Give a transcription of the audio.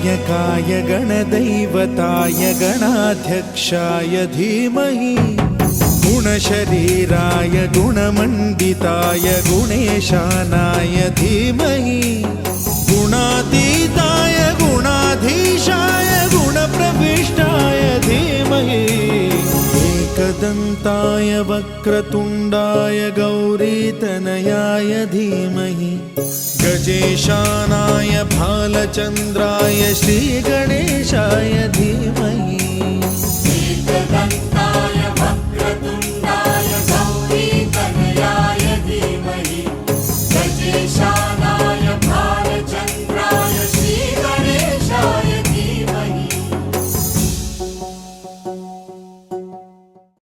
गणनायकाय गणदैवताय गणाध्यक्षाय धीमहि गुणशरीराय गुणमण्डिताय गुणेशानाय धीमहि गुणातीताय गुणाधीशाय गुणप्रविष्टाय धीमहि एकदन्ताय वक्रतुण्डाय गौरीतनयाय धीमहि गजेशानाय भालचन्द्राय श्रीगणेशाय धीमहि एकदन्ताय